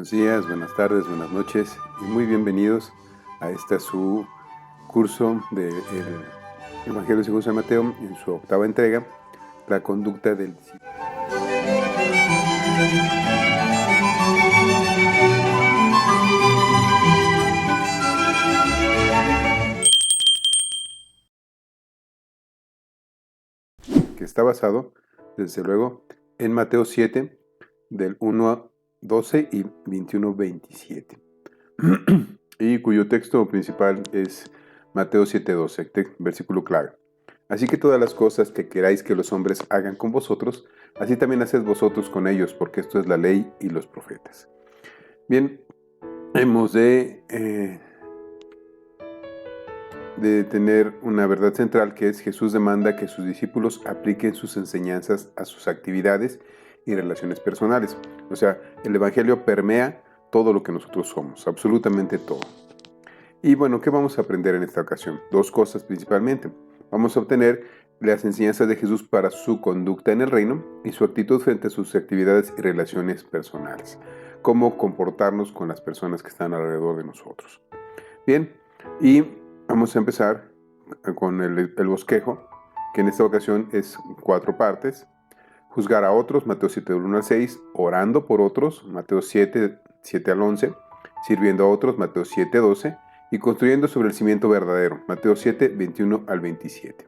Buenos días, buenas tardes, buenas noches y muy bienvenidos a su curso del Evangelio según San Mateo en su octava entrega, la conducta del discípulo. Que está basado, desde luego, en Mateo 7, del 1 a 12 y 21-27. Y cuyo texto principal es Mateo 7:12, versículo clave. Así que todas las cosas que queráis que los hombres hagan con vosotros, así también haced vosotros con ellos, porque esto es la ley y los profetas. Bien, hemos de tener una verdad central, que es: Jesús demanda que sus discípulos apliquen sus enseñanzas a sus actividades y relaciones personales. O sea, el Evangelio permea todo lo que nosotros somos, absolutamente todo. Y bueno, ¿qué vamos a aprender en esta ocasión? Dos cosas principalmente. Vamos a obtener las enseñanzas de Jesús para su conducta en el reino y su actitud frente a sus actividades y relaciones personales. Cómo comportarnos con las personas que están alrededor de nosotros. Bien, y vamos a empezar con el bosquejo, que en esta ocasión es 4 partes. Juzgar a otros, Mateo 7, del 1 al 6. Orando por otros, Mateo 7, 7 al 11. Sirviendo a otros, Mateo 7, 12. Y construyendo sobre el cimiento verdadero, Mateo 7, 21 al 27.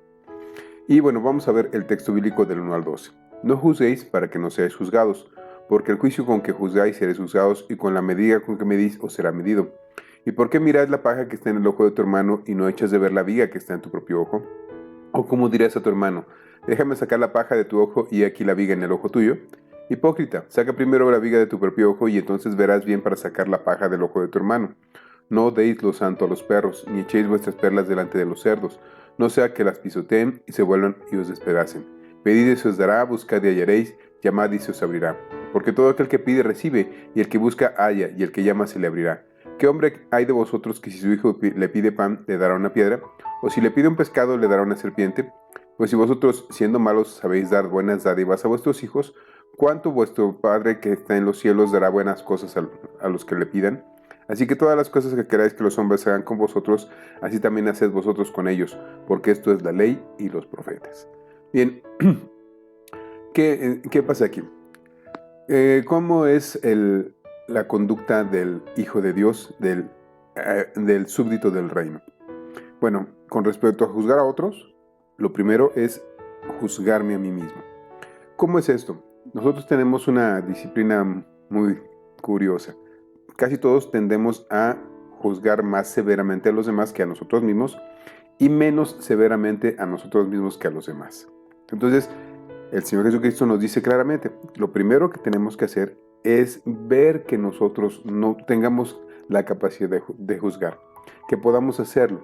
Y bueno, vamos a ver el texto bíblico del 1 al 12. No juzguéis para que no seáis juzgados, porque el juicio con que juzgáis seréis juzgados, y con la medida con que medís os será medido. ¿Y por qué miráis la paja que está en el ojo de tu hermano y no echas de ver la viga que está en tu propio ojo? ¿O cómo dirás a tu hermano: déjame sacar la paja de tu ojo y aquí la viga en el ojo tuyo? Hipócrita, saca primero la viga de tu propio ojo y entonces verás bien para sacar la paja del ojo de tu hermano. No deis lo santo a los perros, ni echéis vuestras perlas delante de los cerdos, no sea que las pisoteen y se vuelvan y os despedacen. Pedid y se os dará, buscad y hallaréis, llamad y se os abrirá. Porque todo aquel que pide recibe, y el que busca halla, y el que llama se le abrirá. ¿Qué hombre hay de vosotros que si su hijo le pide pan, le dará una piedra? ¿O si le pide un pescado, le dará una serpiente? Pues si vosotros, siendo malos, sabéis dar buenas dádivas a vuestros hijos, ¿cuánto vuestro Padre que está en los cielos dará buenas cosas a los que le pidan? Así que todas las cosas que queráis que los hombres hagan con vosotros, así también haced vosotros con ellos, porque esto es la ley y los profetas. Bien, ¿qué pasa aquí? ¿Cómo es la conducta del Hijo de Dios, del súbdito del reino? Bueno, con respecto a juzgar a otros, lo primero es juzgarme a mí mismo. ¿Cómo es esto? Nosotros tenemos una disciplina muy curiosa. Casi todos tendemos a juzgar más severamente a los demás que a nosotros mismos, y menos severamente a nosotros mismos que a los demás. Entonces, el Señor Jesucristo nos dice claramente: lo primero que tenemos que hacer es ver que nosotros no tengamos la capacidad de juzgar, que podamos hacerlo.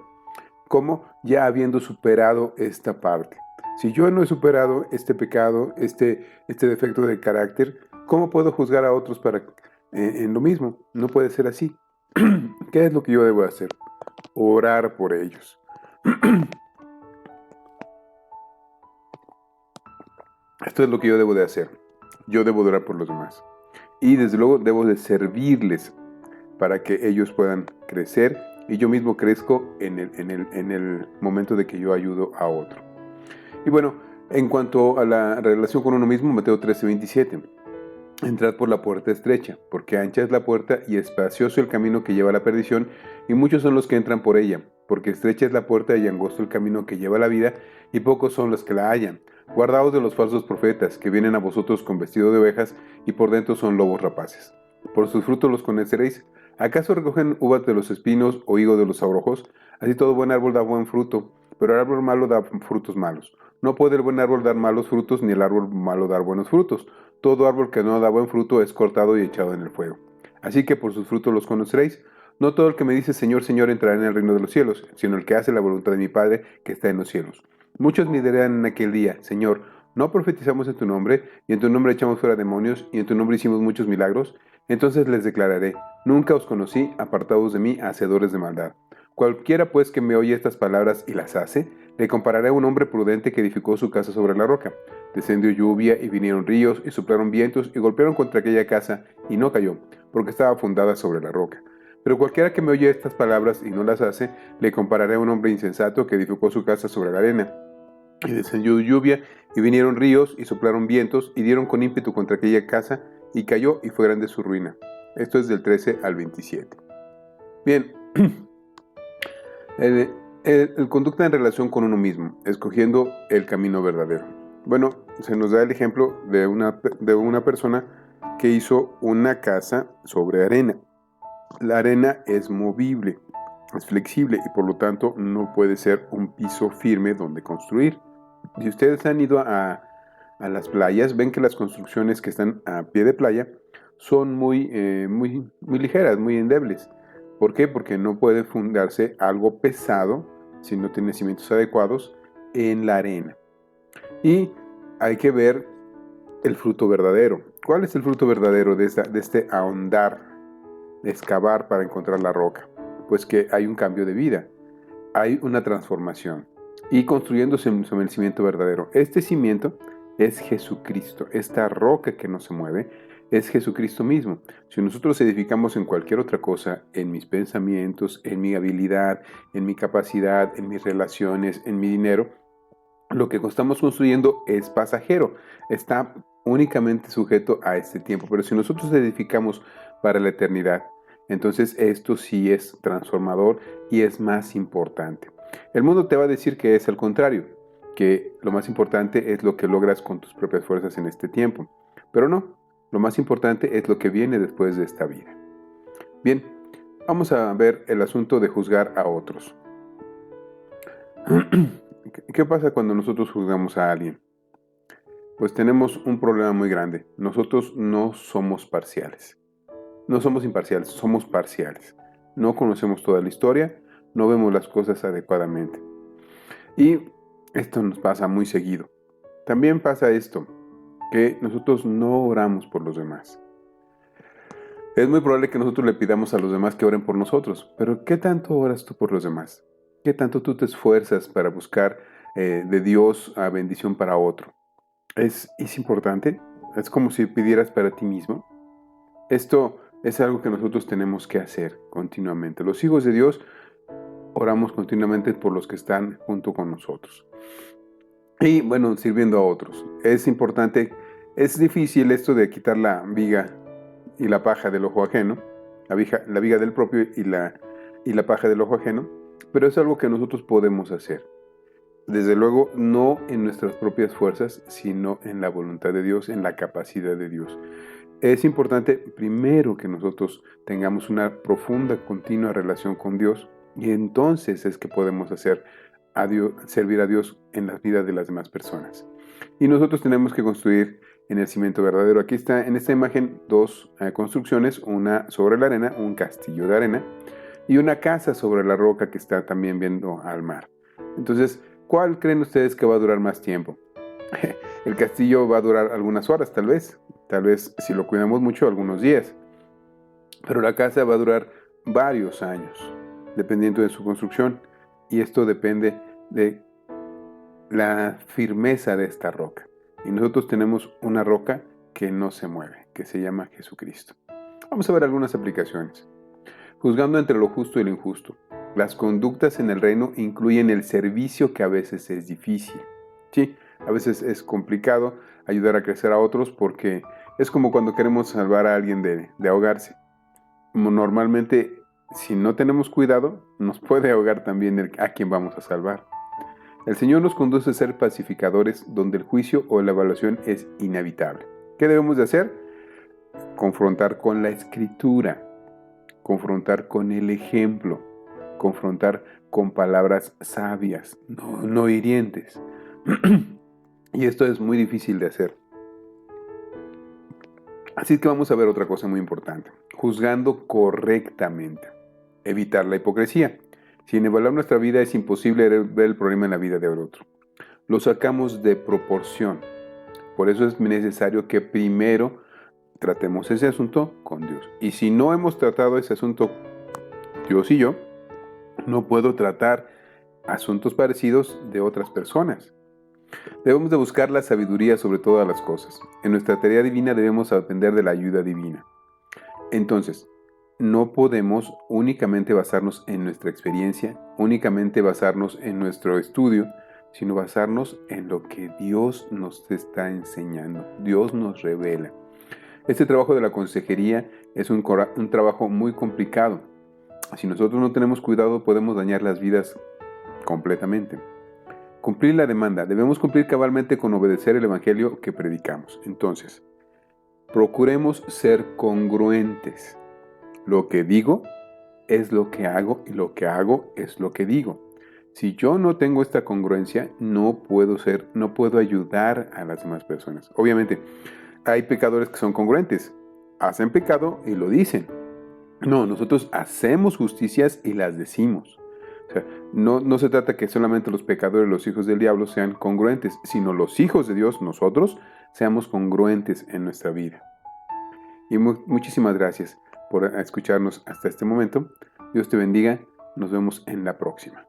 ¿Cómo? Ya habiendo superado esta parte. Si yo no he superado este pecado, este defecto de carácter, ¿cómo puedo juzgar a otros en lo mismo? No puede ser así. ¿Qué es lo que yo debo hacer? Orar por ellos. Esto es lo que yo debo de hacer. Yo debo de orar por los demás. Y desde luego debo de servirles para que ellos puedan crecer y yo mismo crezco en el momento de que yo ayudo a otro. Y bueno, en cuanto a la relación con uno mismo, Mateo 13:27. Entrad por la puerta estrecha, porque ancha es la puerta y espacioso el camino que lleva a la perdición, y muchos son los que entran por ella, porque estrecha es la puerta y angosto el camino que lleva a la vida, y pocos son los que la hallan. Guardaos de los falsos profetas, que vienen a vosotros con vestido de ovejas, y por dentro son lobos rapaces. Por sus frutos los conoceréis. ¿Acaso recogen uvas de los espinos o higo de los abrojos? Así todo buen árbol da buen fruto, pero el árbol malo da frutos malos. No puede el buen árbol dar malos frutos, ni el árbol malo dar buenos frutos. Todo árbol que no da buen fruto es cortado y echado en el fuego. Así que por sus frutos los conoceréis. No todo el que me dice Señor, Señor entrará en el reino de los cielos, sino el que hace la voluntad de mi Padre que está en los cielos. Muchos me dirán en aquel día: Señor, ¿no profetizamos en tu nombre, y en tu nombre echamos fuera demonios, y en tu nombre hicimos muchos milagros? Entonces les declararé: nunca os conocí, apartados de mí, hacedores de maldad. Cualquiera pues que me oye estas palabras y las hace, Le compararé a un hombre prudente que edificó su casa sobre la roca. Descendió lluvia y vinieron ríos y soplaron vientos y golpearon contra aquella casa y no cayó, porque estaba fundada sobre la roca. Pero cualquiera que me oye estas palabras y no las hace, le compararé a un hombre insensato que edificó su casa sobre la arena. Y descendió lluvia y vinieron ríos y soplaron vientos y dieron con ímpetu contra aquella casa y cayó y fue grande su ruina. Esto es del 13 al 27. Bien, el conducta en relación con uno mismo, escogiendo el camino verdadero. Bueno, se nos da el ejemplo de una persona que hizo una casa sobre arena. La arena es movible, es flexible y por lo tanto no puede ser un piso firme donde construir. Si ustedes han ido a las playas, ven que las construcciones que están a pie de playa son muy ligeras, muy endebles. ¿Por qué? Porque no puede fundarse algo pesado si no tiene cimientos adecuados en la arena. Y hay que ver el fruto verdadero. ¿Cuál es el fruto verdadero de este ahondar, de excavar para encontrar la roca? Pues que hay un cambio de vida, hay una transformación y construyéndose sobre el cimiento verdadero. Este cimiento es Jesucristo. Esta roca que no se mueve es Jesucristo mismo. Si nosotros edificamos en cualquier otra cosa, en mis pensamientos, en mi habilidad, en mi capacidad, en mis relaciones, en mi dinero, lo que estamos construyendo es pasajero, está únicamente sujeto a este tiempo. Pero si nosotros edificamos para la eternidad, entonces esto sí es transformador y es más importante. El mundo te va a decir que es al contrario, que lo más importante es lo que logras con tus propias fuerzas en este tiempo. Pero no, lo más importante es lo que viene después de esta vida. Bien, vamos a ver el asunto de juzgar a otros. ¿Qué pasa cuando nosotros juzgamos a alguien? Pues tenemos un problema muy grande. Nosotros no somos parciales. No somos imparciales, somos parciales. No conocemos toda la historia, no vemos las cosas adecuadamente. Y esto nos pasa muy seguido. También pasa esto, que nosotros no oramos por los demás. Es muy probable que nosotros le pidamos a los demás que oren por nosotros, pero ¿qué tanto oras tú por los demás? ¿Qué tanto tú te esfuerzas para buscar de Dios a bendición para otro? ¿Es importante? ¿Es como si pidieras para ti mismo? Esto es algo que nosotros tenemos que hacer continuamente. Los hijos de Dios oramos continuamente por los que están junto con nosotros. Y bueno, sirviendo a otros. Es importante, es difícil esto de quitar la viga y la paja del ojo ajeno, la viga del propio y la paja del ojo ajeno, pero es algo que nosotros podemos hacer. Desde luego, no en nuestras propias fuerzas, sino en la voluntad de Dios, en la capacidad de Dios. Es importante primero que nosotros tengamos una profunda, continua relación con Dios y entonces es que podemos servir a Dios en la vida de las demás personas. Y nosotros tenemos que construir en el cimiento verdadero. Aquí está en esta imagen dos construcciones, una sobre la arena, un castillo de arena, y una casa sobre la roca que está también viendo al mar. Entonces, ¿cuál creen ustedes que va a durar más tiempo? El castillo va a durar algunas horas, tal vez si lo cuidamos mucho, algunos días. Pero la casa va a durar varios años, dependiendo de su construcción. Y esto depende de la firmeza de esta roca. Y nosotros tenemos una roca que no se mueve, que se llama Jesucristo. Vamos a ver algunas aplicaciones. Juzgando entre lo justo y lo injusto. Las conductas en el reino incluyen el servicio que a veces es difícil. Sí, a veces es complicado ayudar a crecer a otros porque es como cuando queremos salvar a alguien de ahogarse. Normalmente, si no tenemos cuidado, nos puede ahogar también a quien vamos a salvar. El Señor nos conduce a ser pacificadores donde el juicio o la evaluación es inevitable. ¿Qué debemos de hacer? Confrontar con la Escritura, confrontar con el ejemplo, confrontar con palabras sabias, no hirientes. Y esto es muy difícil de hacer. Así que vamos a ver otra cosa muy importante. Juzgando correctamente. Evitar la hipocresía. Sin evaluar nuestra vida es imposible ver el problema en la vida del otro. Lo sacamos de proporción. Por eso es necesario que primero tratemos ese asunto con Dios. Y si no hemos tratado ese asunto, Dios y yo, no puedo tratar asuntos parecidos de otras personas. Debemos de buscar la sabiduría sobre todas las cosas. En nuestra tarea divina debemos depender de la ayuda divina. Entonces, no podemos únicamente basarnos en nuestra experiencia, únicamente basarnos en nuestro estudio, sino basarnos en lo que Dios nos está enseñando. Dios nos revela. Este trabajo de la consejería es un trabajo muy complicado. Si nosotros no tenemos cuidado, podemos dañar las vidas completamente. Cumplir la demanda. Debemos cumplir cabalmente con obedecer el evangelio que predicamos. Entonces, procuremos ser congruentes. Lo que digo es lo que hago y lo que hago es lo que digo. Si yo no tengo esta congruencia, no puedo ayudar a las demás personas. Obviamente, hay pecadores que son congruentes. Hacen pecado y lo dicen. No, nosotros hacemos justicias y las decimos. O sea, no se trata que solamente los pecadores, los hijos del diablo, sean congruentes, sino los hijos de Dios, nosotros, seamos congruentes en nuestra vida. Y muchísimas gracias por escucharnos hasta este momento. Dios te bendiga. Nos vemos en la próxima.